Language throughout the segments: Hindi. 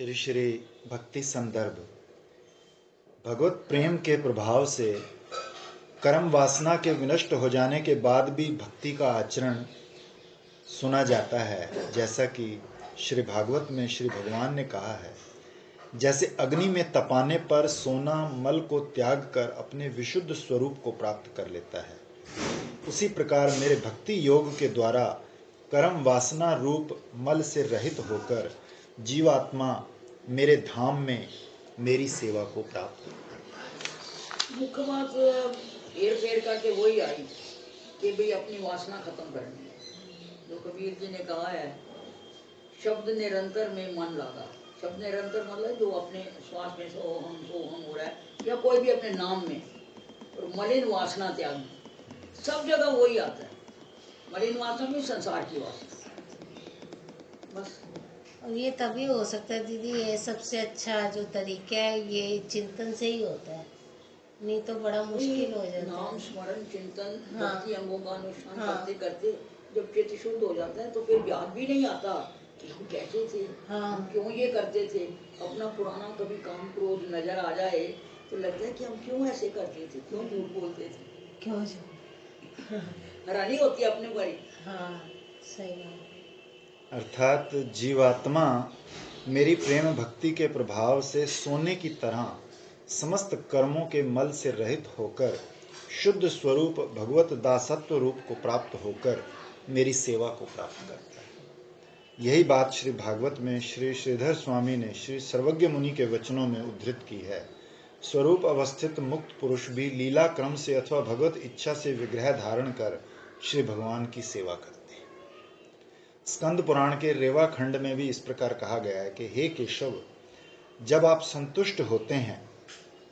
श्री श्री भक्ति संदर्भ। भगवत प्रेम के प्रभाव से कर्म वासना के विनष्ट हो जाने के बाद भी भक्ति का आचरण सुना जाता है, जैसा कि श्री भागवत में श्री भगवान ने कहा है, जैसे अग्नि में तपाने पर सोना मल को त्याग कर अपने विशुद्ध स्वरूप को प्राप्त कर लेता है, उसी प्रकार मेरे भक्ति योग के द्वारा कर्म वासना रूप मल से रहित होकर जीवात्मा मेरे धाम में मेरी सेवा को प्राप्त करता है। मुख्य बात हेर फेर करके वही आई कि भाई अपनी वासना खत्म करनी है। जो कबीर जी ने कहा है, शब्द निरंतर में मन लगा। शब्द निरंतर मतलब जो अपने श्वास में सोहम हो रहा है, या कोई भी अपने नाम में, और मलिन वासना त्याग, सब जगह वही आता है। मलिन वासना भी संसार की वासना बस। और ये तभी हो सकता है दीदी, ये सबसे अच्छा जो तरीका है ये चिंतन से ही होता है, नहीं तो बड़ा मुश्किल हो जाता है। नाम स्मरण चिंतन हाँ। भक्ति अंगों का अनुष्ठान हाँ। करते करते जब चित्त शुद्ध हो जाता है तो फिर याद भी नहीं आता कि हम कैसे थे। हाँ। हम क्यों ये करते थे। अपना पुराना कभी काम क्रोध नजर आ जाए तो लगता है कि हम क्यों ऐसे करते थे, क्यों झूठ बोलते थे, क्यों हैरानी होती है अपने बड़ी। हाँ, सही बात। अर्थात जीवात्मा मेरी प्रेम भक्ति के प्रभाव से सोने की तरह समस्त कर्मों के मल से रहित होकर शुद्ध स्वरूप भगवत दासत्व रूप को प्राप्त होकर मेरी सेवा को प्राप्त करता है। यही बात श्री भागवत में श्री श्रीधर स्वामी ने श्री सर्वज्ञ मुनि के वचनों में उद्धृत की है। स्वरूप अवस्थित मुक्त पुरुष भी लीला क्रम से अथवा भगवत इच्छा से विग्रह धारण कर श्री भगवान की सेवा करते हैं। स्कंद पुराण के रेवा खंड में भी इस प्रकार कहा गया है कि हे केशव, जब आप संतुष्ट होते हैं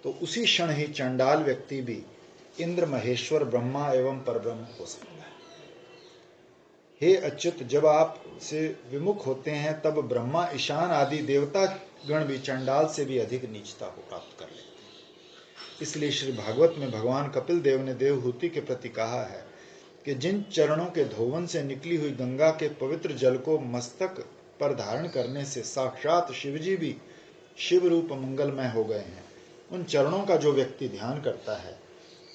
तो उसी क्षण ही चंडाल व्यक्ति भी इंद्र महेश्वर ब्रह्मा एवं परब्रह्म हो सकता है। हे अच्युत, जब आप से विमुख होते हैं तब ब्रह्मा ईशान आदि देवता गण भी चंडाल से भी अधिक नीचता को प्राप्त कर लेते हैं। इसलिए श्री भागवत में भगवान कपिल देव ने देवहूति के प्रति कहा है कि जिन चरणों के धोवन से निकली हुई गंगा के पवित्र जल को मस्तक पर धारण करने से साक्षात शिवजी भी शिव रूप मंगलमय हो गए हैं, उन चरणों का जो व्यक्ति ध्यान करता है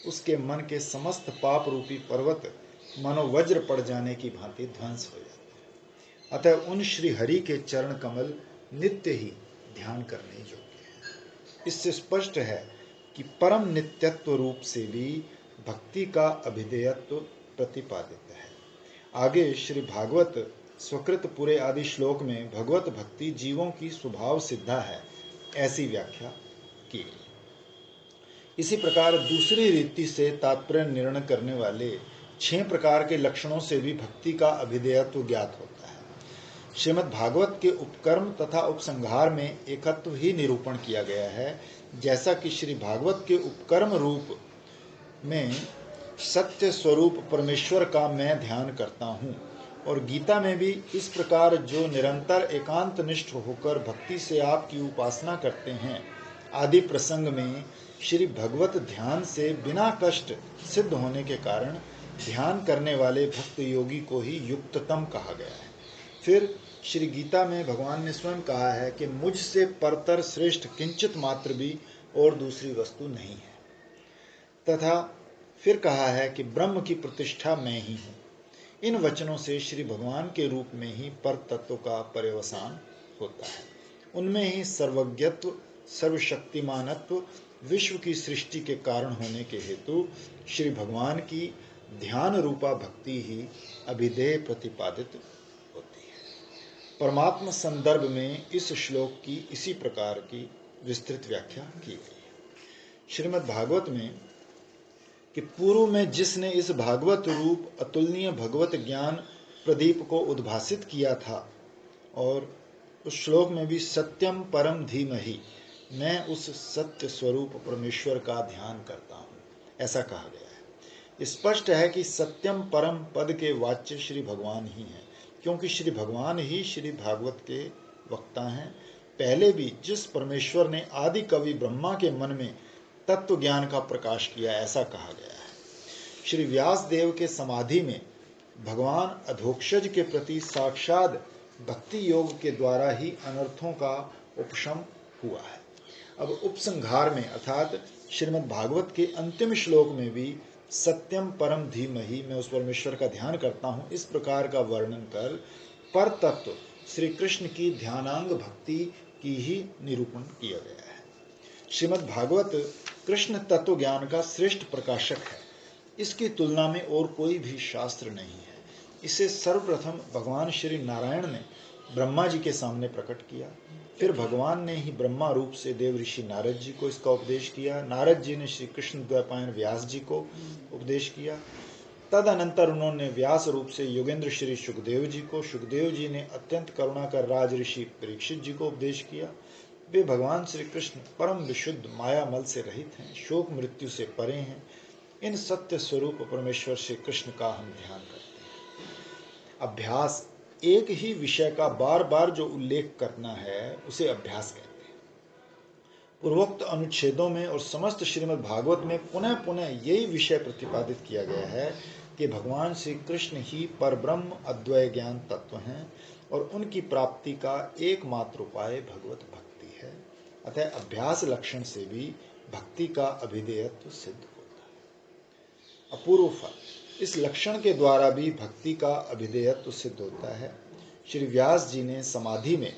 उसके मन के समस्त पाप रूपी पर्वत मनोवज्र पड़ जाने की भांति ध्वंस हो जाते हैं। अतः उन श्री हरि के चरण कमल नित्य ही ध्यान करने योग्य है। इससे स्पष्ट है कि परम नित्यत्व रूप से भी भक्ति का अभिधेयत्व प्रतिपादित है। आगे श्री भागवत स्वकृत पूरे आदि श्लोक में भगवत भक्ति जीवों की स्वभाव सिद्धा है, ऐसी व्याख्या की। इसी प्रकार दूसरी रीति से तात्पर्य निर्णय करने वाले 6 प्रकार के लक्षणों से भी भक्ति का अभिधेयत्व ज्ञात होता है। श्रीमद् भागवत के उपकर्म तथा उपसंहार में एकत्व ही निरूपण किया गया है, जैसा कि श्री भागवत के उपकर्म रूप में सत्य स्वरूप परमेश्वर का मैं ध्यान करता हूँ, और गीता में भी इस प्रकार जो निरंतर एकांत निष्ठ होकर भक्ति से आपकी उपासना करते हैं आदि प्रसंग में श्री भगवत ध्यान से बिना कष्ट सिद्ध होने के कारण ध्यान करने वाले भक्त योगी को ही युक्ततम कहा गया है। फिर श्री गीता में भगवान ने स्वयं कहा है कि मुझसे परतर श्रेष्ठ किंचित मात्र भी और दूसरी वस्तु नहीं है, तथा फिर कहा है कि ब्रह्म की प्रतिष्ठा मैं ही हूँ। इन वचनों से श्री भगवान के रूप में ही पर तत्व का पर्यवसान होता है। उनमें ही सर्वज्ञत्व सर्वशक्तिमानत्व विश्व की सृष्टि के कारण होने के हेतु श्री भगवान की ध्यान रूपा भक्ति ही अभिधेय प्रतिपादित होती है। परमात्मा संदर्भ में इस श्लोक की इसी प्रकार की विस्तृत व्याख्या की गई है। श्रीमद् भागवत में कि पूर्व में जिसने इस भागवत रूप अतुलनीय भगवत ज्ञान प्रदीप को उद्भासित किया था, और उस श्लोक में भी सत्यम परम धीमहि, मैं उस सत्य स्वरूप परमेश्वर का ध्यान करता हूँ, ऐसा कहा गया है। स्पष्ट है कि सत्यम परम पद के वाच्य श्री भगवान ही हैं, क्योंकि श्री भगवान ही श्री भागवत के वक्ता हैं। पहले भी जिस परमेश्वर ने आदि कवि ब्रह्मा के मन में तत्व ज्ञान का प्रकाश किया, ऐसा कहा गया है। श्री व्यास देव के समाधि में भगवान अधोक्षज के प्रति साक्षात भक्ति योग के द्वारा ही अनर्थों का उपशम हुआ है। अब उपसंहार में अर्थात श्रीमद् भागवत के अंतिम श्लोक में भी सत्यम परम धीमहि, मैं उस परमेश्वर का ध्यान करता हूँ, इस प्रकार का वर्णन कर पर तत्व श्री कृष्ण की ध्यानांग भक्ति की ही निरूपण किया गया है। श्रीमद् भागवत कृष्ण तत्व ज्ञान का श्रेष्ठ प्रकाशक है। इसकी तुलना में और कोई भी शास्त्र नहीं है। इसे सर्वप्रथम भगवान श्री नारायण ने ब्रह्मा जी के सामने प्रकट किया, फिर भगवान ने ही ब्रह्मा रूप से देव ऋषि नारद जी को इसका उपदेश किया, नारद जी ने श्री कृष्ण द्वैपायन व्यास जी को उपदेश किया, तदनंतर उन्होंने व्यास रूप से योगेंद्र श्री सुखदेव जी को, सुखदेव जी ने अत्यंत करुणा कर राज ऋषि परीक्षित जी को उपदेश किया। वे भगवान श्री कृष्ण परम विशुद्ध माया मल से रहित हैं, शोक मृत्यु से परे हैं। इन सत्य स्वरूप परमेश्वर श्री कृष्ण का हम ध्यान करते हैं। अभ्यास, एक ही विषय का बार बार जो उल्लेख करना है उसे अभ्यास कहते हैं। पूर्वोक्त अनुच्छेदों में और समस्त श्रीमद् भागवत में पुनः पुनः यही विषय प्रतिपादित किया गया है कि भगवान श्री कृष्ण ही परब्रह्म अद्वय ज्ञान तत्व हैं और उनकी प्राप्ति का एकमात्र उपाय भगवत भक्ति है। अतः अभ्यास लक्षण से भी भक्ति का अभिधेयत्व सिद्ध होता है। अपूर्व फल, इस लक्षण के द्वारा भी भक्ति का अभिधेयत्व सिद्ध होता है। श्री व्यास जी ने समाधि में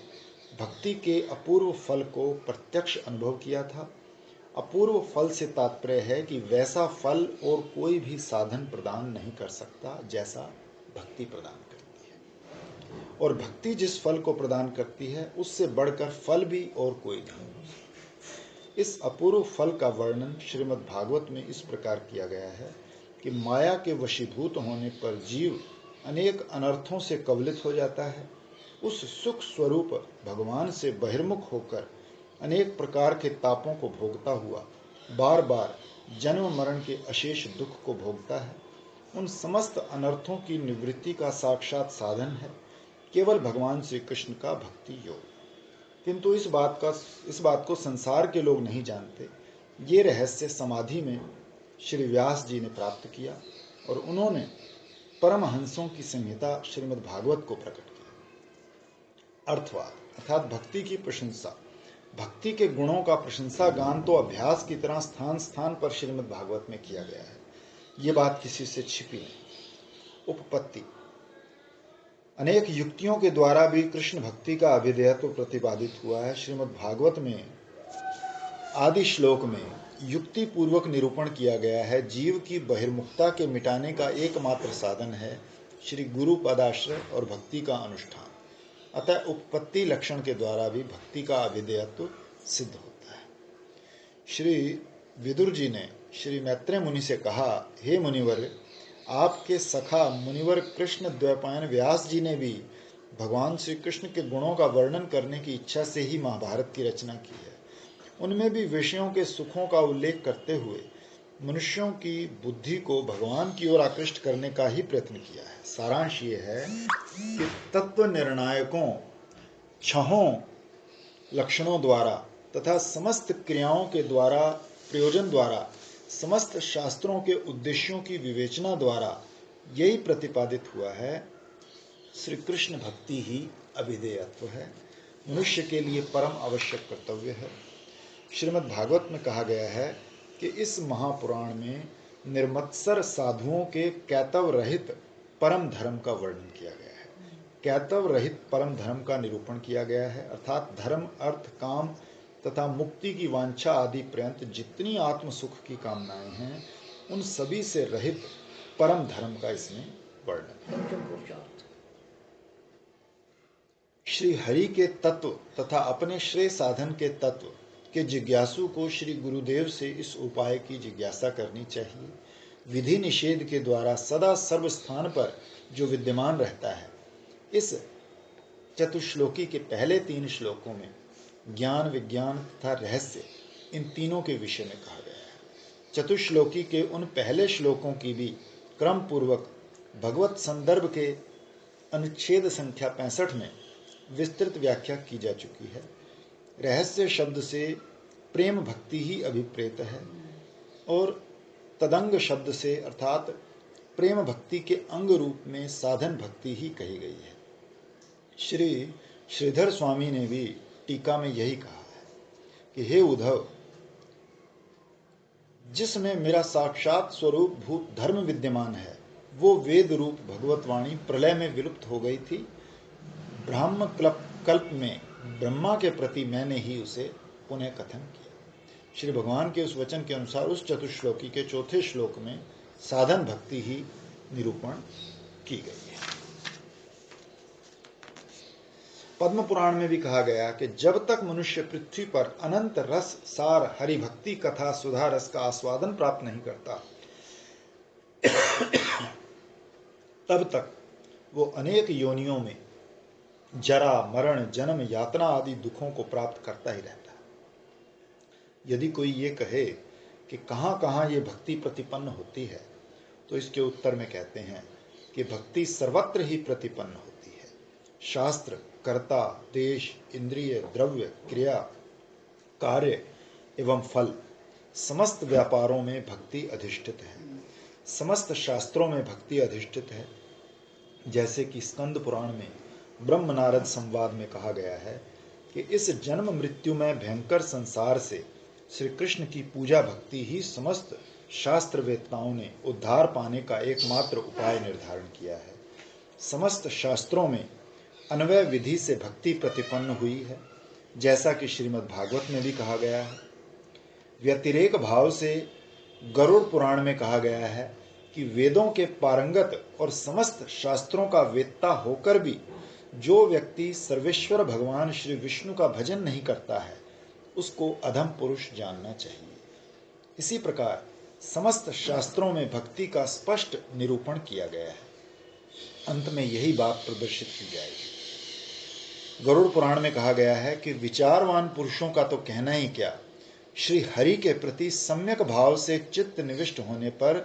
भक्ति के अपूर्व फल को प्रत्यक्ष अनुभव किया था। अपूर्व फल से तात्पर्य है कि वैसा फल और कोई भी साधन प्रदान नहीं कर सकता जैसा भक्ति प्रदान करती है, और भक्ति जिस फल को प्रदान करती है उससे बढ़कर फल भी और कोई नहीं हो सकता। इस अपूर्व फल का वर्णन श्रीमद् भागवत में इस प्रकार किया गया है कि माया के वशीभूत होने पर जीव अनेक अनर्थों से कवलित हो जाता है। उस सुख स्वरूप भगवान से बहिर्मुख होकर अनेक प्रकार के तापों को भोगता हुआ बार बार जन्म मरण के अशेष दुख को भोगता है। उन समस्त अनर्थों की निवृत्ति का साक्षात साधन है केवल भगवान श्री कृष्ण का भक्ति योग। किंतु इस बात को संसार के लोग नहीं जानते। ये रहस्य समाधि में श्री व्यास जी ने प्राप्त किया और उन्होंने परमहंसों की संहिता श्रीमद् भागवत को प्रकट किया। अर्थवाद अर्थात भक्ति की प्रशंसा, भक्ति के गुणों का प्रशंसा गान तो अभ्यास की तरह स्थान स्थान पर श्रीमद् भागवत में किया गया है। ये बात किसी से छिपी नहीं। उपपत्ति, अनेक युक्तियों के द्वारा भी कृष्ण भक्ति का अभिधेयत्व प्रतिपादित हुआ है। श्रीमद् भागवत में आदि श्लोक में युक्ति पूर्वक निरूपण किया गया है जीव की बहिर्मुखता के मिटाने का एकमात्र साधन है श्री गुरु पदाश्रय और भक्ति का अनुष्ठान। अतः उपपत्ति लक्षण के द्वारा भी भक्ति का अभिधेयत्व सिद्ध होता है। श्री विदुर जी ने श्री मैत्रेय मुनि से कहा, हे मुनिवर, आपके सखा मुनिवर कृष्ण द्वैपायन व्यास जी ने भी भगवान श्री कृष्ण के गुणों का वर्णन करने की इच्छा से ही महाभारत की रचना की है। उनमें भी विषयों के सुखों का उल्लेख करते हुए मनुष्यों की बुद्धि को भगवान की ओर आकृष्ट करने का ही प्रयत्न किया है। सारांश ये है कि तत्व निर्णायकों छहों लक्षणों द्वारा तथा समस्त क्रियाओं के द्वारा प्रयोजन द्वारा समस्त शास्त्रों के उद्देश्यों की विवेचना द्वारा यही प्रतिपादित हुआ है श्री कृष्ण भक्ति ही अभिधेयत्व है, मनुष्य के लिए परम आवश्यक कर्तव्य है। श्रीमद् भागवत में कहा गया है कि इस महापुराण में निर्मत्सर साधुओं के कैतव रहित परम धर्म का वर्णन किया गया है। कैतव रहित परम धर्म का निरूपण किया गया है, अर्थात धर्म, अर्थ, काम तथा मुक्ति की वांछा आदि पर्यंत जितनी आत्म सुख की कामनाएं हैं उन सभी से रहित परम धर्म का इसमें वर्णन है। श्री हरि के तत्व तथा अपने श्रेय साधन के तत्व के जिज्ञासु को श्री गुरुदेव से इस उपाय की जिज्ञासा करनी चाहिए। विधि निषेध के द्वारा सदा सर्व स्थान पर जो विद्यमान रहता है, इस चतुश्लोकी के पहले 3 श्लोकों में ज्ञान, विज्ञान तथा रहस्य, इन तीनों के विषय में कहा गया है। चतुश्लोकी के उन पहले श्लोकों की भी क्रम पूर्वक भगवत संदर्भ के अनुच्छेद संख्या 65 में विस्तृत व्याख्या की जा चुकी है। रहस्य शब्द से प्रेम भक्ति ही अभिप्रेत है और तदंग शब्द से अर्थात प्रेम भक्ति के अंग रूप में साधन भक्ति ही कही गई है। श्री श्रीधर स्वामी ने भी टीका में यही कहा है कि हे उद्धव, जिसमें मेरा साक्षात स्वरूप भूत धर्म विद्यमान है, वो वेद रूप भगवत वाणी प्रलय में विलुप्त हो गई थी। ब्राह्म कल्प में ब्रह्मा के प्रति मैंने ही उसे पुनः कथन किया। श्री भगवान के उस वचन के अनुसार उस चतुश्लोकी के चौथे श्लोक में साधन भक्ति ही निरूपण की गई है। पद्म पुराण में भी कहा गया कि जब तक मनुष्य पृथ्वी पर अनंत रस सार हरि भक्ति कथा सुधा रस का आस्वादन प्राप्त नहीं करता, तब तक वो अनेक योनियों में जरा मरण जन्म यातना आदि दुखों को प्राप्त करता ही रहता है। यदि कोई ये कहे कि कहाँ कहाँ ये भक्ति प्रतिपन्न होती है, तो इसके उत्तर में कहते हैं कि भक्ति सर्वत्र ही प्रतिपन्न होती है। शास्त्र, कर्ता, देश, इंद्रिय, द्रव्य, क्रिया, कार्य एवं फल समस्त व्यापारों में भक्ति अधिष्ठित है। समस्त शास्त्रों में भक्ति अधिष्ठित है। जैसे कि स्कंद पुराण में ब्रह्म नारद संवाद में कहा गया है कि इस जन्म मृत्यु में भयंकर संसार से श्री कृष्ण की पूजा भक्ति ही समस्त शास्त्र वेत्ताओं ने उद्धार पाने का एकमात्र उपाय निर्धारण किया है। समस्त शास्त्रों में अन्वय विधि से भक्ति प्रतिपन्न हुई है, जैसा कि श्रीमद् भागवत में भी कहा गया है। व्यतिरेक भाव से गरुड़ पुराण में कहा गया है कि वेदों के पारंगत और समस्त शास्त्रों का वेत्ता होकर भी जो व्यक्ति सर्वेश्वर भगवान श्री विष्णु का भजन नहीं करता है, उसको अधम पुरुष जानना चाहिए। इसी प्रकार समस्त शास्त्रों में भक्ति का स्पष्ट निरूपण किया गया है। अंत में यही बात प्रदर्शित की जाएगी। गरुड़ पुराण में कहा गया है कि विचारवान पुरुषों का तो कहना ही क्या, श्री हरि के प्रति सम्यक भाव से चित्त निविष्ट होने पर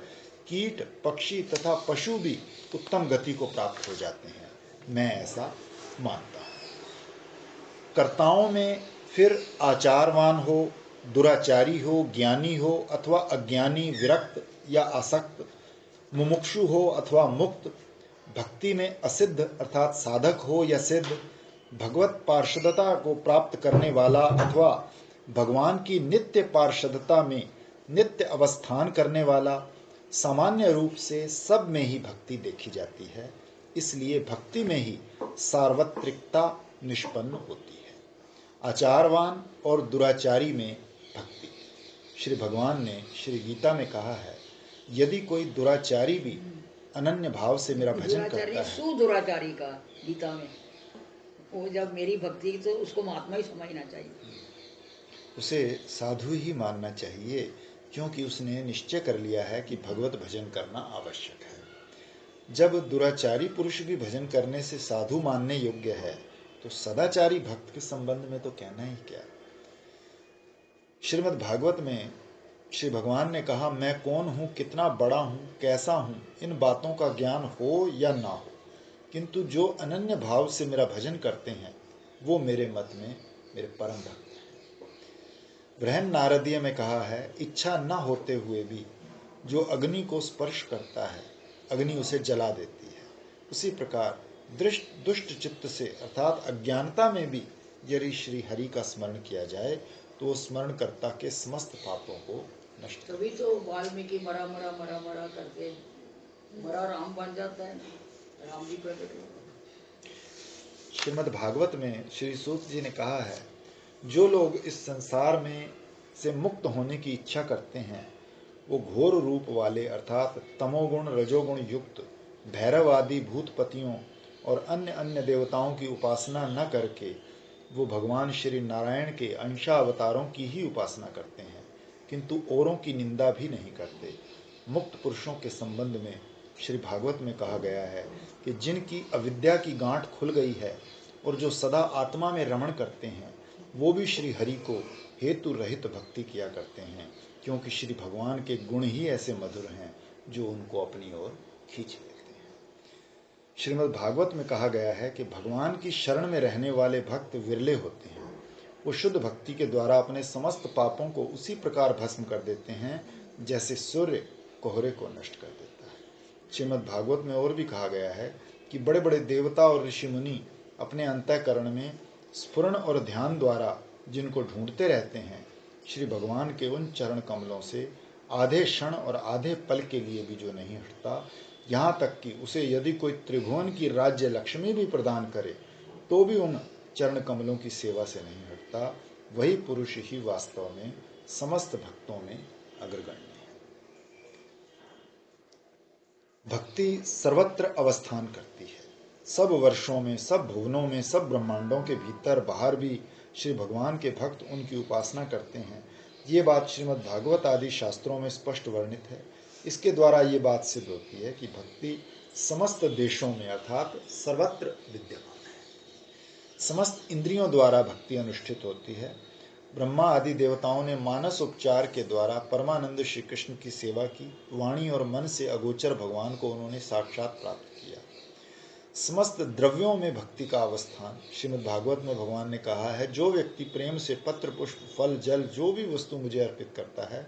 कीट, पक्षी तथा पशु भी उत्तम गति को प्राप्त हो जाते हैं। मैं ऐसा मानता हूं। कर्ताओं में फिर आचारवान हो, दुराचारी हो, ज्ञानी हो अथवा अज्ञानी, विरक्त या आसक्त, मुमुक्षु हो अथवा मुक्त, भक्ति में असिद्ध अर्थात साधक हो या सिद्ध, भगवत पार्षदता को प्राप्त करने वाला अथवा भगवान की नित्य पार्षदता में नित्य अवस्थान करने वाला, सामान्य रूप से सब में ही भक्ति देखी जाती है। इसलिए भक्ति में ही सार्वत्रिकता निष्पन्न होती है। आचारवान और दुराचारी में भक्ति। श्री भगवान ने श्री गीता में कहा है, यदि कोई दुराचारी भी अनन्य भाव से मेरा भजन करता है, सुदुराचारी का गीता में वो जब मेरी भक्ति, तो उसको महात्मा ही समझना चाहिए, उसे साधु ही मानना चाहिए, क्योंकि उसने निश्चय कर लिया है कि भगवत भजन करना आवश्यक है। जब दुराचारी पुरुष भी भजन करने से साधु मानने योग्य है, तो सदाचारी भक्त के संबंध में तो कहना ही क्या। श्रीमद् भागवत में श्री भगवान ने कहा, मैं कौन हूं, कितना बड़ा हूं, कैसा हूं, इन बातों का ज्ञान हो या ना हो, किंतु जो अनन्य भाव से मेरा भजन करते हैं, वो मेरे मत में मेरे परम भक्त हैं। बृहन नारदीय में कहा है, इच्छा न होते हुए भी जो अग्नि को स्पर्श करता है, अग्नि उसे जला देती है। उसी प्रकार दुष्ट चित्त से अर्थात अज्ञानता में भी यदि श्री हरि का स्मरण किया जाए, तो स्मरणकर्ता के समस्त पापों को नष्ट। तभी तो वाल्मीकि मरा मरा मरा मरा करके मरा राम बन जाता है, राम जी प्रकट होता है। श्रीमद् भागवत में श्री सूत जी ने कहा है, जो लोग इस संसार में से मुक्त होने की इच्छा करते हैं, वो घोर रूप वाले अर्थात तमोगुण रजोगुण युक्त भैरव आदि भूतपतियों और अन्य अन्य देवताओं की उपासना न करके वो भगवान श्री नारायण के अंशावतारों की ही उपासना करते हैं, किंतु औरों की निंदा भी नहीं करते। मुक्त पुरुषों के संबंध में श्री भागवत में कहा गया है कि जिनकी अविद्या की गांठ खुल गई है और जो सदा आत्मा में रमण करते हैं, वो भी श्री हरि को हेतु रहित भक्ति किया करते हैं, क्योंकि श्री भगवान के गुण ही ऐसे मधुर हैं जो उनको अपनी ओर खींच लेते हैं। श्रीमद् भागवत में कहा गया है कि भगवान की शरण में रहने वाले भक्त विरले होते हैं। वो शुद्ध भक्ति के द्वारा अपने समस्त पापों को उसी प्रकार भस्म कर देते हैं जैसे सूर्य कोहरे को नष्ट कर देता है। श्रीमद् भागवत में और भी कहा गया है कि बड़े बड़े देवता और ऋषि मुनि अपने अंतःकरण में स्फुरण और ध्यान द्वारा जिनको ढूंढते रहते हैं, श्री भगवान के उन चरण कमलों से आधे क्षण और आधे पल के लिए भी जो नहीं हटता, यहाँ तक कि उसे यदि कोई त्रिभुवन की राज्य लक्ष्मी भी प्रदान करे तो भी उन चरण कमलों की सेवा से नहीं हटता, वही पुरुष ही वास्तव में समस्त भक्तों में अग्रगण्य है। भक्ति सर्वत्र अवस्थान करती है। सब वर्षों में, सब भुवनों में, सब ब्रह्मांडों के भीतर बाहर भी श्री भगवान के भक्त उनकी उपासना करते हैं। ये बात श्रीमद् भागवत आदि शास्त्रों में स्पष्ट वर्णित है। इसके द्वारा ये बात सिद्ध होती है कि भक्ति समस्त देशों में अर्थात सर्वत्र विद्यमान है। समस्त इंद्रियों द्वारा भक्ति अनुष्ठित होती है। ब्रह्मा आदि देवताओं ने मानस उपचार के द्वारा परमानंद श्री कृष्ण की सेवा की। वाणी और मन से अगोचर भगवान को उन्होंने साक्षात प्राप्त किया। समस्त द्रव्यों में भक्ति का अवस्थान। श्रीमद् भागवत में भगवान ने कहा है, जो व्यक्ति प्रेम से पत्र पुष्प फल जल जो भी वस्तु मुझे अर्पित करता है,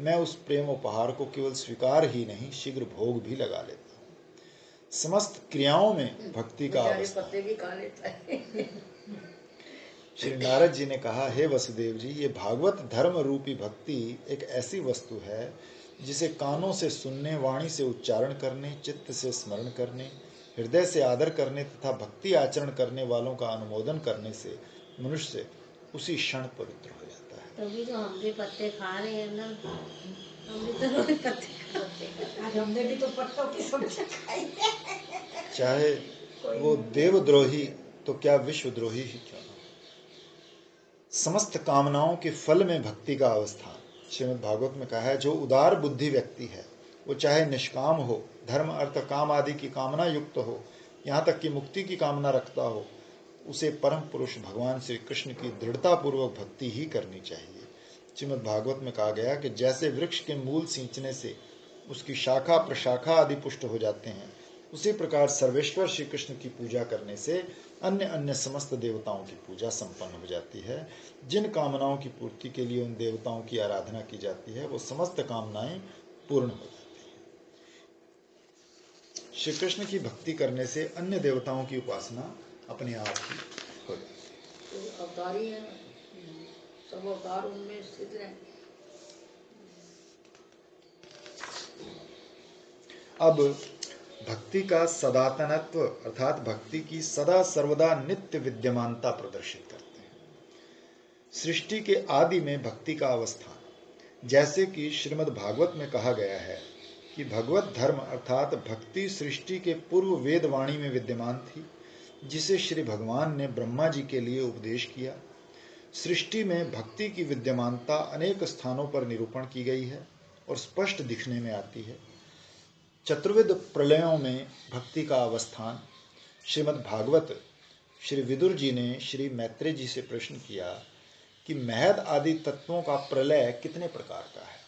मैं उस प्रेम उपहार को केवल स्वीकार ही नहीं शीघ्र भोग भी लगा लेता हूँ। समस्त क्रियाओं में भक्ति का अवस्थान। पत्ते भी खा लेता है। श्री नारद जी ने कहा, हे वसुदेव जी, ये भागवत धर्म रूपी भक्ति एक ऐसी वस्तु है जिसे कानों से सुनने, वाणी से उच्चारण करने, चित्त से स्मरण करने, हृदय से आदर करने तथा भक्ति आचरण करने वालों का अनुमोदन करने से मनुष्य उसी क्षण पवित्र हो जाता है। तभी तो हम भी पत्ते खा रहे हैं ना, हम भी तो रोज पत्ते आज हमने भी तो पत्तों की सब्जी खाई है। चाहे वो देवद्रोही तो क्या विश्वद्रोही ही क्यों ना। समस्त कामनाओं के फल में भक्ति का अवस्थान। श्रीमद् भागवत में कहा है, जो उदार बुद्धि व्यक्ति है वो चाहे निष्काम हो, धर्म अर्थ काम आदि की कामना युक्त हो, यहाँ तक कि मुक्ति की कामना रखता हो, उसे परम पुरुष भगवान श्री कृष्ण की दृढ़ता पूर्वक भक्ति ही करनी चाहिए। श्रीमद् भागवत में कहा गया कि जैसे वृक्ष के मूल सींचने से उसकी शाखा प्रशाखा आदि पुष्ट हो जाते हैं, उसी प्रकार सर्वेश्वर श्री कृष्ण की पूजा करने से अन्य अन्य समस्त देवताओं की पूजा संपन्न हो जाती है। जिन कामनाओं की पूर्ति के लिए उन देवताओं की आराधना की जाती है, वो समस्त कामनाएं पूर्ण हो जाती हैं। श्री कृष्ण की भक्ति करने से अन्य देवताओं की उपासना अपने आप ही हो जाती है। तो अवतार ही है, सब अवतार उनमें स्थित हैं। अब भक्ति का सदातनत्व अर्थात भक्ति की सदा सर्वदा नित्य विद्यमानता प्रदर्शित करते हैं। सृष्टि के आदि में भक्ति का अवस्थान। जैसे कि श्रीमद् भागवत में कहा गया है कि भगवत धर्म अर्थात भक्ति सृष्टि के पूर्व वेदवाणी में विद्यमान थी, जिसे श्री भगवान ने ब्रह्मा जी के लिए उपदेश किया। सृष्टि में भक्ति की विद्यमानता अनेक स्थानों पर निरूपण की गई है और स्पष्ट दिखने में आती है। चतुर्विध प्रलयों में भक्ति का अवस्थान। श्रीमद् भागवत श्री विदुर जी ने श्री मैत्रेय जी से प्रश्न किया कि महद आदि तत्वों का प्रलय कितने प्रकार का है,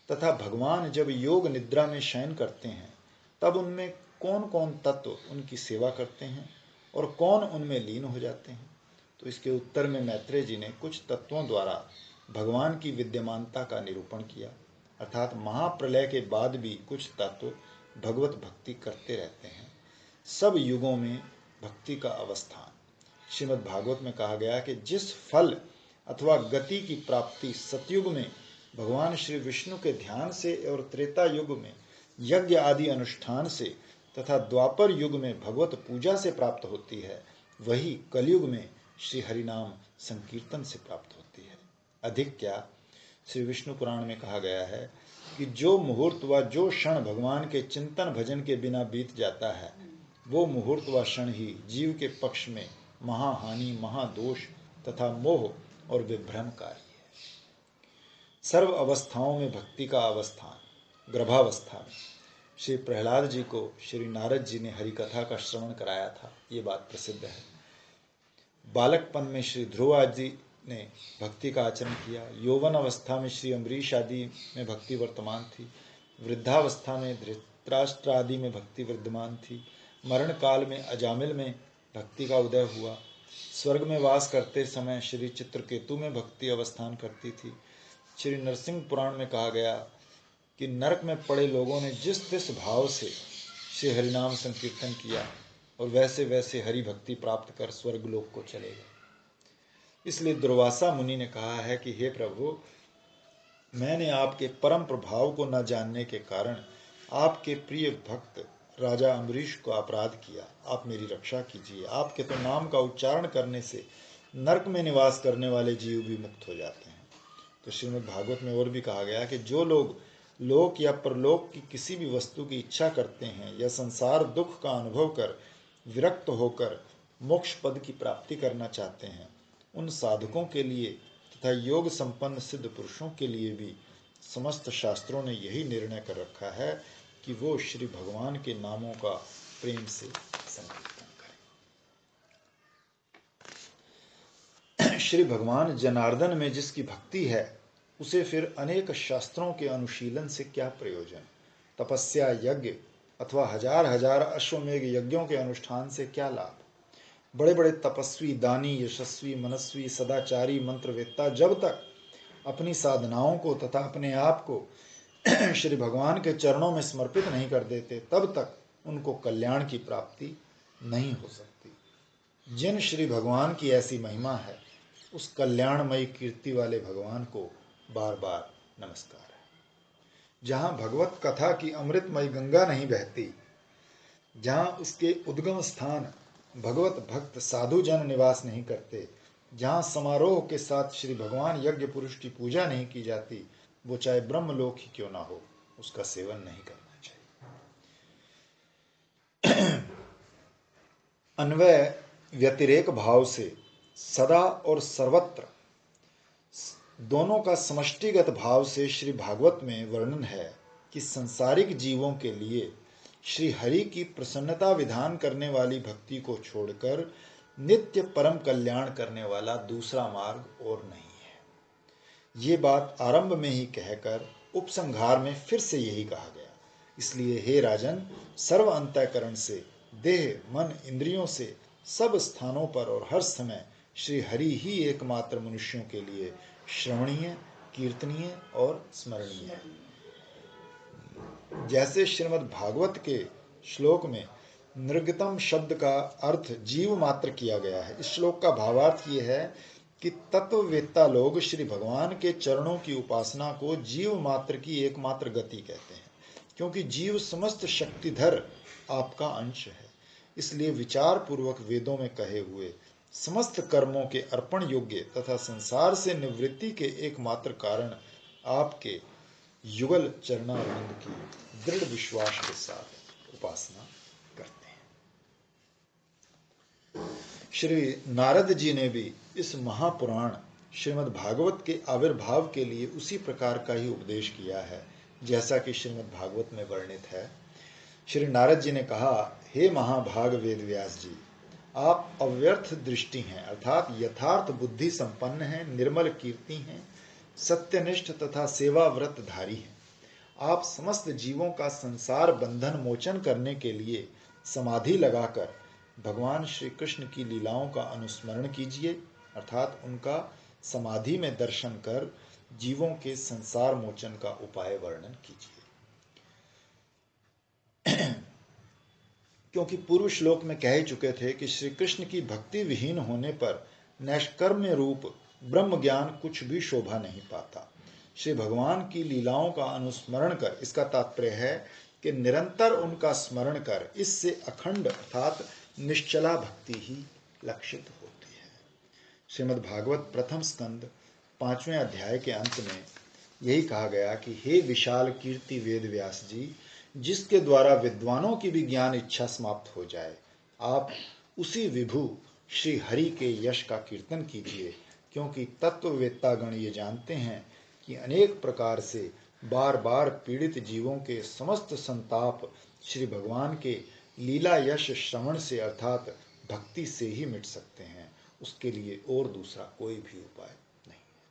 तथा भगवान जब योग निद्रा में शयन करते हैं तब उनमें कौन कौन तत्व उनकी सेवा करते हैं और कौन उनमें लीन हो जाते हैं। तो इसके उत्तर में मैत्रेय जी ने कुछ तत्वों द्वारा भगवान की विद्यमानता का निरूपण किया, अर्थात महाप्रलय के बाद भी कुछ तत्व भगवत भक्ति करते रहते हैं। सब युगों में भक्ति का अवस्थान। श्रीमद् भागवत में कहा गया कि जिस फल अथवा गति की प्राप्ति सतयुग में भगवान श्री विष्णु के ध्यान से और त्रेता युग में यज्ञ आदि अनुष्ठान से तथा द्वापर युग में भगवत पूजा से प्राप्त होती है, वही कलयुग में श्री हरिनाम संकीर्तन से प्राप्त होती है। अधिक क्या, श्री विष्णु पुराण में कहा गया है कि जो मुहूर्त व जो क्षण भगवान के चिंतन भजन के बिना बीत जाता है, वो मुहूर्त व क्षण ही जीव के पक्ष में महाहानि, महादोष तथा मोह और विभ्रमकारी है। सर्व अवस्थाओं में भक्ति का अवस्थान। गर्भावस्था में श्री प्रहलाद जी को श्री नारद जी ने हरि कथा का श्रवण कराया था, ये बात प्रसिद्ध है। बालकपन में श्री ध्रुव आदि ने भक्ति का आचरण किया। यौवन अवस्था में श्री अम्बरीश आदि में भक्ति वर्तमान थी। वृद्धावस्था में धृतराष्ट्र आदि में भक्ति विद्यमान थी। मरण काल में अजामिल में भक्ति का उदय हुआ। स्वर्ग में वास करते समय श्री चित्रकेतु में भक्ति अवस्थान करती थी। श्री नरसिंह पुराण में कहा गया कि नरक में पड़े लोगों ने जिस भाव से श्री हरिनाम संकीर्तन किया, और वैसे वैसे हरि भक्ति प्राप्त कर स्वर्गलोक को चले गए। इसलिए दुर्वासा मुनि ने कहा है कि हे प्रभु, मैंने आपके परम प्रभाव को न जानने के कारण आपके प्रिय भक्त राजा अम्बरीश को अपराध किया। आप मेरी रक्षा कीजिए। आपके तो नाम का उच्चारण करने से नरक में निवास करने वाले जीव भी मुक्त हो जाते हैं। तो श्रीमद् भागवत में और भी कहा गया कि जो लोग लोक या परलोक की किसी भी वस्तु की इच्छा करते हैं या संसार दुख का अनुभव कर विरक्त होकर मोक्ष पद की प्राप्ति करना चाहते हैं, उन साधकों के लिए तथा योग संपन्न सिद्ध पुरुषों के लिए भी समस्त शास्त्रों ने यही निर्णय कर रखा है कि वो श्री भगवान के नामों का प्रेम से संकीर्तन करें। श्री भगवान जनार्दन में जिसकी भक्ति है उसे फिर अनेक शास्त्रों के अनुशीलन से क्या प्रयोजन, तपस्या यज्ञ अथवा हजार हजार अश्वमेघ यज्ञों के अनुष्ठान से क्या लाभ। बड़े बड़े तपस्वी, दानी, यशस्वी, मनस्वी, सदाचारी, मंत्रवेत्ता जब तक अपनी साधनाओं को तथा अपने आप को श्री भगवान के चरणों में समर्पित नहीं कर देते, तब तक उनको कल्याण की प्राप्ति नहीं हो सकती। जिन श्री भगवान की ऐसी महिमा है, उस कल्याणमयी कीर्ति वाले भगवान को बार बार नमस्कार है। जहाँ भगवत कथा की अमृतमयी गंगा नहीं बहती, जहाँ उसके उद्गम स्थान भगवत भक्त साधु जन निवास नहीं करते, जहाँ समारोह के साथ श्री भगवान यज्ञ पुरुष की पूजा नहीं की जाती, वो चाहे ब्रह्मलोक ही क्यों ना हो, उसका सेवन नहीं करना चाहिए। अन्वय व्यतिरेक भाव से सदा और सर्वत्र दोनों का समष्टिगत भाव से श्री भागवत में वर्णन है कि संसारिक जीवों के लिए श्री हरि की प्रसन्नता विधान करने वाली भक्ति को छोड़कर नित्य परम कल्याण करने वाला दूसरा मार्ग और नहीं है। ये बात आरंभ में ही कहकर उपसंहार में फिर से यही कहा गया। इसलिए हे राजन, सर्व अंतःकरण से, देह, मन, इंद्रियों से, सब स्थानों पर और हर समय श्री हरि ही एकमात्र मनुष्यों के लिए श्रवणीय, कीर्तनीय और स्मरणीय है। जैसे श्रीमद् भागवत के श्लोक में निर्गतम शब्द का अर्थ जीव मात्र किया गया है। इस श्लोक का भावार्थ ये है कि तत्ववेत्ता लोग श्री भगवान के चरणों की उपासना को जीव मात्र की एकमात्र गति कहते हैं, क्योंकि जीव समस्त शक्तिधर आपका अंश है। इसलिए विचार पूर्वक वेदों में कहे हुए समस्त कर्मों के अर्पण योग्य तथा संसार से निवृत्ति के एकमात्र कारण आपके युगल चरणारविंद की दृढ़ विश्वास के साथ उपासना करते हैं। श्री नारद जी ने भी इस महापुराण श्रीमद् भागवत के आविर्भाव के लिए उसी प्रकार का ही उपदेश किया है जैसा कि श्रीमद् भागवत में वर्णित है। श्री नारद जी ने कहा, हे महाभाग वेद व्यास जी, आप अव्यर्थ दृष्टि हैं, अर्थात यथार्थ बुद्धि संपन्न हैं, निर्मल कीर्ति हैं, सत्यनिष्ठ तथा सेवा व्रत धारी हैं। आप समस्त जीवों का संसार बंधन मोचन करने के लिए समाधि लगाकर भगवान श्री कृष्ण की लीलाओं का अनुस्मरण कीजिए, अर्थात उनका समाधि में दर्शन कर जीवों के संसार मोचन का उपाय वर्णन कीजिए। क्योंकि पूर्व श्लोक में कह चुके थे कि श्री कृष्ण की भक्ति विहीन होने पर नैष्कर्म्य रूप ब्रह्म ज्ञान कुछ भी शोभा नहीं पाता। श्री भगवान की लीलाओं का अनुस्मरण कर, इसका तात्पर्य है कि निरंतर उनका स्मरण कर, इससे अखंड अर्थात निश्चला भक्ति ही लक्षित होती है। श्रीमद् भागवत प्रथम स्कंद 5वें अध्याय के अंत में यही कहा गया कि हे विशाल कीर्ति वेद व्यास जी, जिसके द्वारा विद्वानों की भी ज्ञान इच्छा समाप्त हो जाए, आप उसी विभु श्री हरि के यश का कीर्तन कीजिए, क्योंकि तत्ववेत्तागण ये जानते हैं कि अनेक प्रकार से बार बार पीड़ित जीवों के समस्त संताप श्री भगवान के लीला यश श्रवण से अर्थात भक्ति से ही मिट सकते हैं। उसके लिए और दूसरा कोई भी उपाय नहीं है।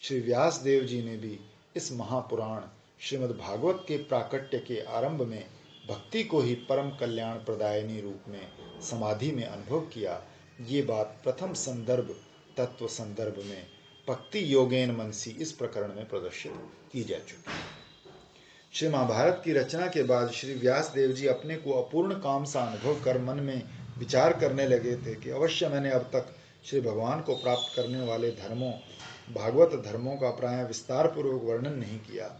श्री व्यास देव जी ने भी इस महापुराण श्रीमद् भागवत के प्राकट्य के आरंभ में भक्ति को ही परम कल्याण प्रदायनी रूप में समाधि में अनुभव किया। ये बात प्रथम संदर्भ तत्व संदर्भ में भक्ति योगेन मनसी इस प्रकरण में प्रदर्शित की जा चुकी है। श्री महाभारत की रचना के बाद श्री व्यास देव जी अपने को अपूर्ण काम सा अनुभव कर मन में विचार करने लगे थे कि अवश्य मैंने अब तक श्री भगवान को प्राप्त करने वाले धर्मों, भागवत धर्मों का प्राय विस्तार पूर्वक वर्णन नहीं किया।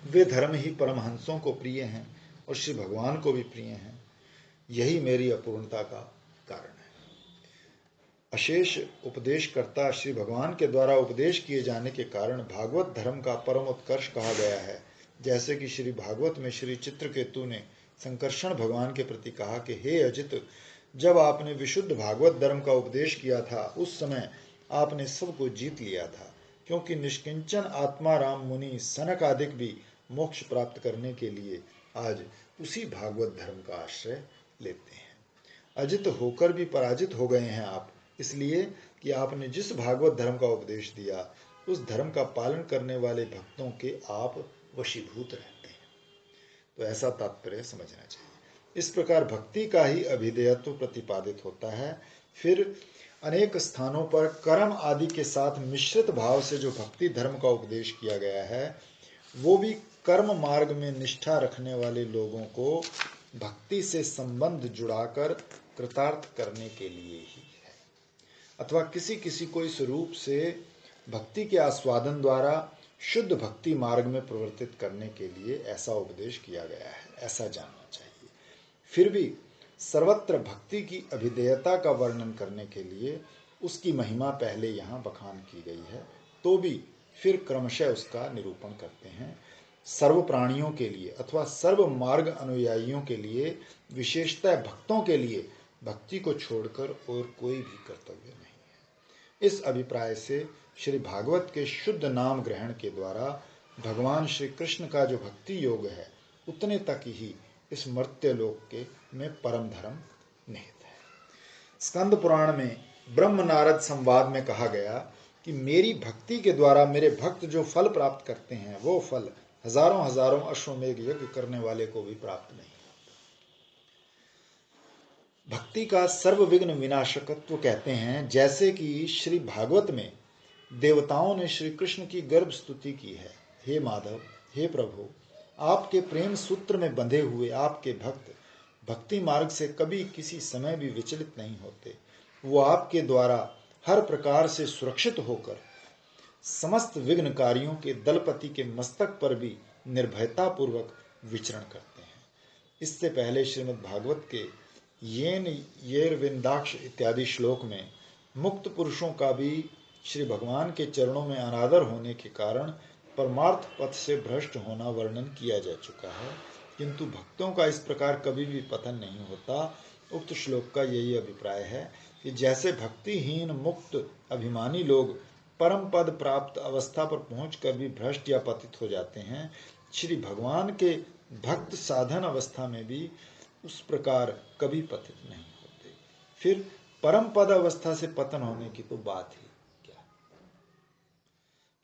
वे धर्म ही परमहंसों को प्रिय हैं और श्री भगवान को भी प्रिय हैं। यही मेरी अपूर्णता का कारण है। अशेष उपदेशकर्ता श्री भगवान के द्वारा उपदेश किए जाने के कारण भागवत धर्म का परम उत्कर्ष कहा गया है। जैसे कि श्री भागवत में श्री चित्रकेतु ने संकर्षण भगवान के प्रति कहा कि हे अजित, जब आपने विशुद्ध भागवत धर्म का उपदेश किया था उस समय आपने सबको जीत लिया था, क्योंकि निष्किंचन आत्मा राम मुनि सनक आदिक भी मोक्ष प्राप्त करने के लिए आज उसी भागवत धर्म का आश्रय लेते हैं। अजित होकर भी पराजित हो गए हैं आप, इसलिए कि आपने जिस भागवत धर्म का उपदेश दिया उस धर्म का पालन करने वाले भक्तों के आप वशीभूत रहते हैं। तो ऐसा तात्पर्य समझना चाहिए। इस प्रकार भक्ति का ही अभिधेयत्व प्रतिपादित होता है। फिर अनेक स्थानों पर कर्म आदि के साथ मिश्रित भाव से जो भक्ति धर्म का उपदेश किया गया है वो भी कर्म मार्ग में निष्ठा रखने वाले लोगों को भक्ति से संबंध जुड़ाकर कृतार्थ करने के लिए ही है, अथवा किसी किसी को इस रूप से भक्ति के आस्वादन द्वारा शुद्ध भक्ति मार्ग में प्रवर्तित करने के लिए ऐसा उपदेश किया गया है, ऐसा जानना चाहिए। फिर भी सर्वत्र भक्ति की अभिधेयता का वर्णन करने के लिए उसकी महिमा पहले यहाँ बखान की गई है, तो भी फिर क्रमशः उसका निरूपण करते हैं। सर्व प्राणियों के लिए अथवा सर्व मार्ग अनुयायियों के लिए, विशेषतः भक्तों के लिए भक्ति को छोड़कर और कोई भी कर्तव्य नहीं है। इस अभिप्राय से श्री भागवत के शुद्ध नाम ग्रहण के द्वारा भगवान श्री कृष्ण का जो भक्ति योग है उतने तक ही इस मर्त्य लोक के में परम धर्म निहित है। स्कंद पुराण में ब्रह्म नारद संवाद में कहा गया कि मेरी भक्ति के द्वारा मेरे भक्त जो फल प्राप्त करते हैं वो फल हजारों हजारों अश्वमेध यज्ञ करने वाले को भी प्राप्त नहीं होता। भक्ति का सर्व विघ्न विनाशकत्व कहते हैं। जैसे कि श्री भागवत में देवताओं ने श्री कृष्ण की गर्भ स्तुति की है। हे माधव, हे प्रभु, आपके प्रेम सूत्र में बंधे हुए आपके भक्त भक्ति मार्ग से कभी किसी समय भी विचलित नहीं होते। वो आपके द्वारा हर प्रकार से सुरक्षित होकर समस्त विघ्नकारियों के दलपति के मस्तक पर भी निर्भयता पूर्वक विचरण करते हैं। इससे पहले श्रीमद् भागवत के येन येरविंदाक्ष इत्यादि श्लोक में मुक्त पुरुषों का भी श्री भगवान के चरणों में अनादर होने के कारण परमार्थ पथ से भ्रष्ट होना वर्णन किया जा चुका है, किंतु भक्तों का इस प्रकार कभी भी पतन नहीं होता। उक्त श्लोक का यही अभिप्राय है कि जैसे भक्तिहीन मुक्त अभिमानी लोग परम पद प्राप्त अवस्था पर पहुंचकर भी भ्रष्ट या पतित हो जाते हैं, श्री भगवान के भक्त साधन अवस्था में भी उस प्रकार कभी पतित नहीं होते। फिर परम पद अवस्था से पतन होने की तो बात ही क्या,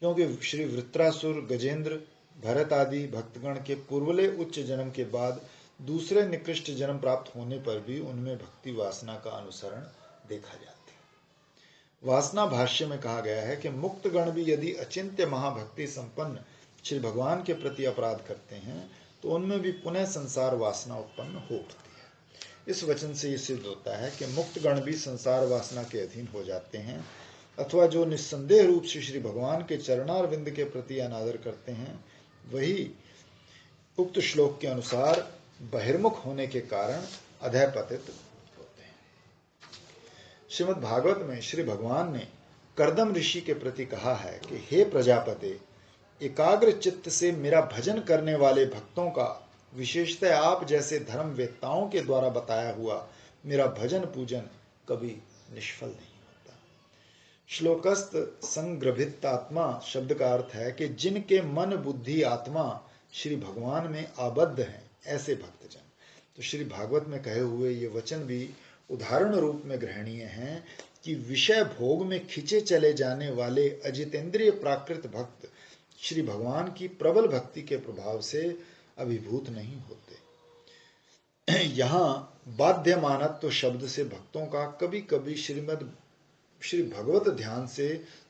क्योंकि श्री वृत्रासुर, गजेंद्र, भरत आदि भक्तगण के पूर्वले उच्च जन्म के बाद दूसरे निकृष्ट जन्म प्राप्त होने पर भी उनमें भक्ति वासना का अनुसरण देखा जाता है। वासना भाष्य में कहा गया है कि मुक्त गण भी यदि अचिंत्य महाभक्ति संपन्न श्री भगवान के प्रति अपराध करते हैं तो उनमें भी पुनः संसार वासना उत्पन्न हो उठती है। इस वचन से ये सिद्ध होता है कि मुक्त गण भी संसार वासना के अधीन हो जाते हैं, अथवा जो निस्संदेह रूप से श्री भगवान के चरणारविंद के प्रति अनादर करते हैं वही उक्त श्लोक के अनुसार बहिर्मुख होने के कारण अधः पतित होते हैं। श्रीमद् भागवत में श्री भगवान ने कर्दम ऋषि के प्रति कहा है कि हे प्रजापते, एकाग्र चित्त से मेरा भजन करने वाले भक्तों का, विशेषतः आप जैसे धर्म वेत्ताओं के द्वारा बताया हुआ मेरा भजन पूजन कभी निष्फल नहीं होता। श्लोकस्थ संग्रभित आत्मा शब्द का अर्थ है कि जिनके मन बुद्धि आत्मा श्री भगवान में आबद्ध हैं, ऐसे भक्तजन। तो श्री भागवत में कहे हुए ये वचन भी उदाहरण रूप में ग्रहणीय हैं कि विषय भोग में खिंचे चले जाने वाले अजितेंद्रिय प्राकृत भक्त श्री भगवान की प्रबल भक्ति के प्रभाव से अभिभूत नहीं होते। यहाँ बाध्यमानत्व शब्द से भक्तों का कभी कभी श्री भगवत ध्यान से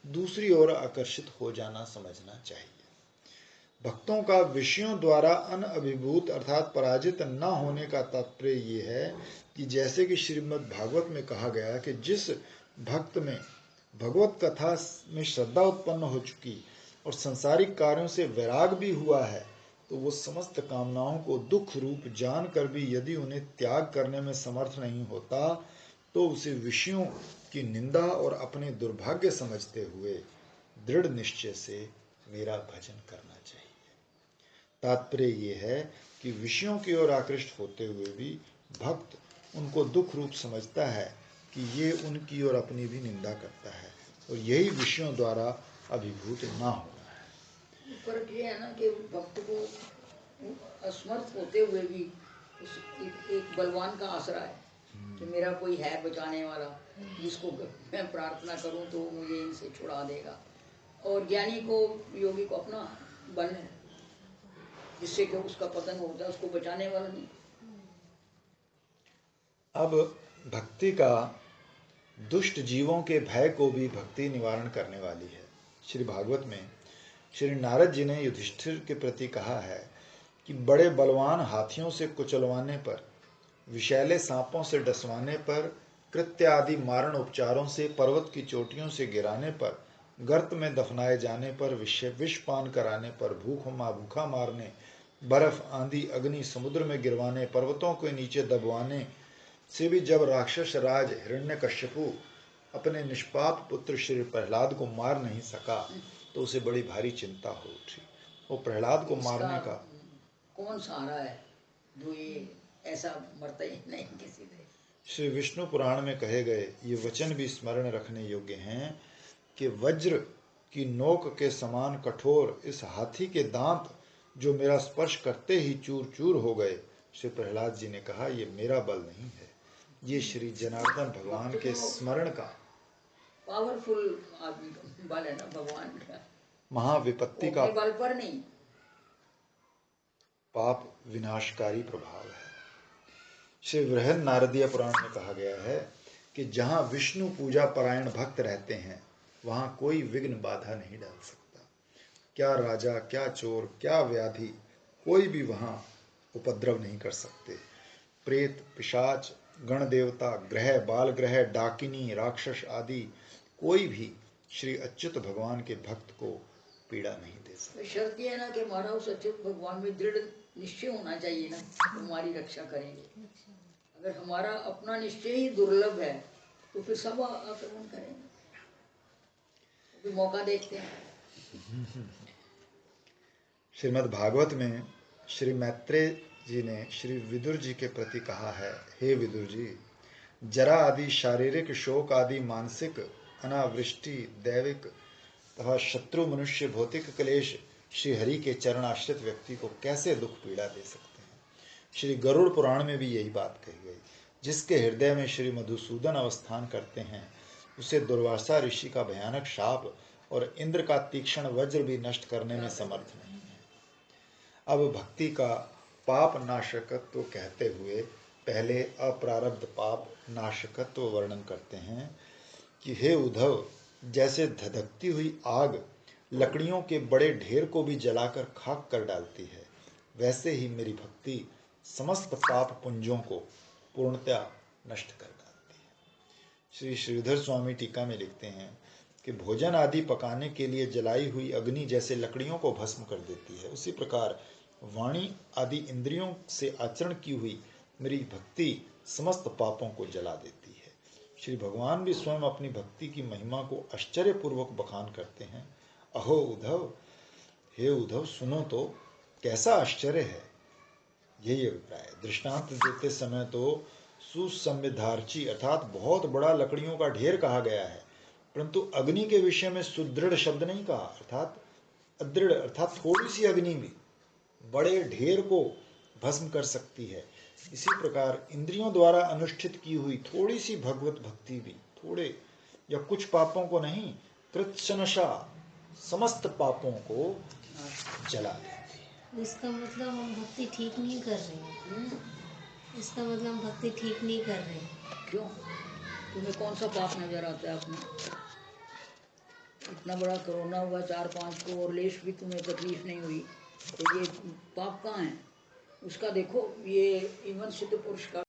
दूसरी ओर आकर्षित हो जाना समझना चाहिए। भक्तों का विषयों द्वारा अनअभिभूत अर्थात पराजित न होने का तात्पर्य ये है कि जैसे कि श्रीमद् भागवत में कहा गया कि जिस भक्त में भगवत कथा में श्रद्धा उत्पन्न हो चुकी और संसारिक कार्यों से वैराग भी हुआ है, तो वो समस्त कामनाओं को दुख रूप जानकर भी यदि उन्हें त्याग करने में समर्थ नहीं होता, तो उसे विषयों की निंदा और अपने दुर्भाग्य समझते हुए दृढ़ निश्चय से मेरा भजन करना चाहिए। तात्पर्य ये है कि विषयों की ओर आकृष्ट होते हुए भी भक्त उनको दुख रूप समझता है कि ये उनकी ओर अपनी भी निंदा करता है, और यही विषयों द्वारा अभिभूत ना होना है। फर्क ये है ना कि भक्त को असमर्थ होते हुए भी एक बलवान का आसरा है कि मेरा कोई है बचाने वाला, जिसको मैं प्रार्थना करूं तो मुझे इनसे छुड़ा देगा। और ज्ञानी को, योगी को अपना बल है जिससे कि उसका पतन होता है, उसको बचाने वाला नहीं। अब भक्ति का दुष्ट जीवों के भय को भी भक्ति निवारण करने वाली है। श्री भागवत में श्री नारद जी ने युधिष्ठिर के प्रति कहा है कि बड़े बलवान हाथियों से कुचलवाने पर, विषैले सांपों से डसवाने पर, कृत्य आदि मारण उपचारों से पर्वत की चोटियों से गिराने पर, गर्त में दफनाए जाने पर, विष पान कराने पर, भूखा मारने, बर्फ आंधी अग्नि समुद्र में गिरवाने, पर्वतों के नीचे दबवाने से भी जब राक्षस राज हिरण्यकश्यपु अपने निष्पाप पुत्र श्री प्रहलाद को मार नहीं सका, तो उसे बड़ी भारी चिंता हो उठी। वो प्रहलाद को मारने का कौन सहारा है जो ये ऐसा मरता ही नहीं किसी से। श्री विष्णु पुराण में कहे गए ये वचन भी स्मरण रखने योग्य हैं कि वज्र की नोक के समान कठोर इस हाथी के दांत जो मेरा स्पर्श करते ही चूर चूर हो गए, श्री प्रहलाद जी ने कहा ये मेरा बल नहीं है, ये श्री जनार्दन भगवान के स्मरण का पावरफुल आदमी का बल है ना, भगवान का महाविपत्ति का बल पर नहीं, पाप विनाशकारी प्रभाव है। श्री बृहद नारदीय पुराण में कहा गया है कि जहाँ विष्णु पूजा परायण भक्त रहते हैं वहाँ कोई विघ्न बाधा नहीं डाल सकता। क्या राजा, क्या चोर, क्या व्याधि, कोई भी वहाँ उपद्रव नहीं कर सकते। प्रेत, पिशाच, गण देवता, ग्रह, बाल ग्रह, डाकिनी, राक्षस आदि कोई भी श्री अच्युत भगवान के भक्त को पीड़ा नहीं दे सकते। शर्त ये है ना कि हमारा उस अच्युत भगवान में दृढ़ निश्चय होना चाहिए ना, हमारी रक्षा करेंगे। अगर हमारा अपना निश्चय ही दुर्लभ है तो फिर सब आक्रमण करेंगे, तो मौका देखते हैं। श्रीमद् भागवत में श्री मैत्रेय जी ने श्री विदुर जी के प्रति कहा है, हे विदुर जी, जरा आदि शारीरिक शोक आदि मानसिक अनावृष्टि दैविक तथा शत्रु मनुष्य भौतिक क्लेश श्री हरि के चरण आश्रित व्यक्ति को कैसे दुख पीड़ा दे सकते हैं। श्री गरुड़ पुराण में भी यही बात कही गई। जिसके हृदय में श्री मधुसूदन अवस्थान करते हैं उसे दुर्वासा ऋषि का भयानक शाप और इंद्र का तीक्ष्ण वज्र भी नष्ट करने में समर्थ नहीं है। अब भक्ति का पाप नाशकत्व कहते हुए पहले अप्रारब्ध पाप नाशकत्व वर्णन करते हैं कि हे उद्धव, जैसे धधकती हुई आग लकड़ियों के बड़े ढेर को भी जलाकर खाक कर डालती है, वैसे ही मेरी भक्ति समस्त पाप पुंजों को पूर्णतया नष्ट कर डालती है। श्री श्रीधर स्वामी टीका में लिखते हैं कि भोजन आदि पकाने के लिए जलाई हुई अग्नि जैसे लकड़ियों को भस्म कर देती है, उसी प्रकार वाणी आदि इंद्रियों से आचरण की हुई मेरी भक्ति समस्त पापों को जला देती है। श्री भगवान भी स्वयं अपनी भक्ति की महिमा को आश्चर्यपूर्वक बखान करते हैं। अहो उद्धव, हे उद्धव, सुनो तो कैसा आश्चर्य है। यही अभिप्राय। दृष्टांत देते समय तो सुसंविधार्ची अर्थात बहुत बड़ा लकड़ियों का ढेर कहा गया है, परंतु अग्नि के विषय में सुदृढ़ शब्द नहीं कहा, अर्थात अदृढ़ अर्थात थोड़ी सी अग्नि भी बड़े ढेर को भस्म कर सकती है। इसी प्रकार इंद्रियों द्वारा अनुष्ठित की हुई थोड़ी सी भगवत भक्ति भी थोड़े या कुछ पापों को नहीं, कृत्सनशा समस्त पापों को जला देती है। इसका मतलब हम भक्ति ठीक नहीं कर रहे हैं। इसका मतलब हम भक्ति ठीक नहीं कर रहे हैं। क्यों? तुम्हें कौन सा पाप नजर आता है अपना? इतना बड़ा कोरोना हुआ 4-5 को और लेश भी तुम्हें तकलीफ नहीं हुई, तो ये पाप कहाँ है उसका देखो। ये इवन सिद्ध पुरुष का